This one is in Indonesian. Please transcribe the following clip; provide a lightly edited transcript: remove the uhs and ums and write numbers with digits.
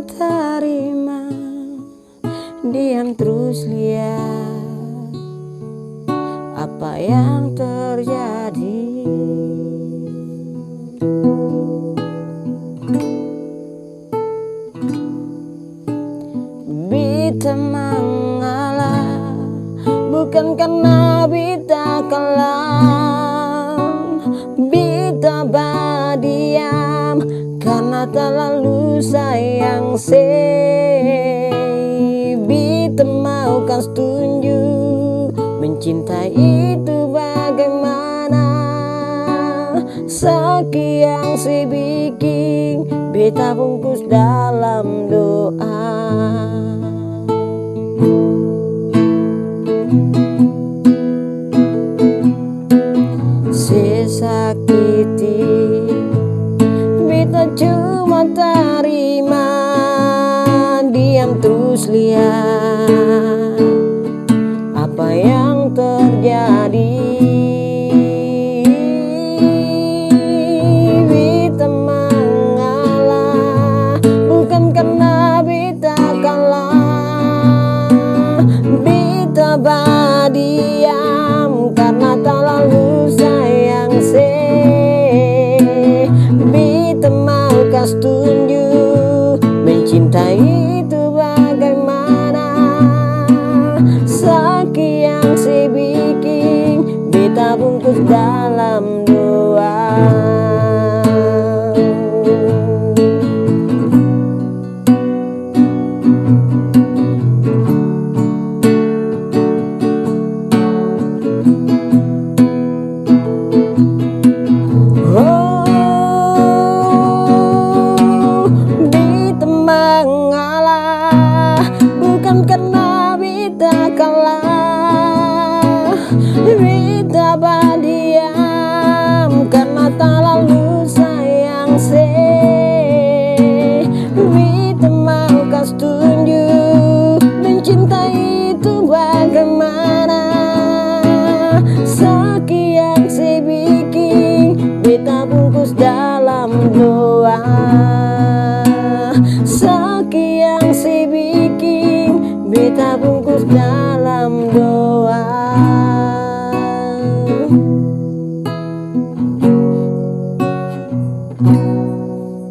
terima, diam terus lihat apa yang terjadi. Bita mengalah bukan karena Bita kalah, Bita berdiam karena terlalu sayang Bita mau kan setuju, mencintai itu bagaimana. Sekian bikin Bita bungkus dalam doa. Sesakiti Bita cuma terima, diam terus lihat apa yang terjadi. Bita mengalah bukan karena Bita kalah, Bita berdiam karena terlalu sayang Bita mau kas tunjuk, mencintai itu bagaimana. Sekian bikin Bita bungkus dalam doa. Bita mengalah bukan karena Bita kalah, Bita berdiam karena terlalu sayang Bita mau kas tunjuk, mencintai itu bagaimana. Sekian bikin Bita bungkus dalam doa. Sekian bikin Bita bungkus dalam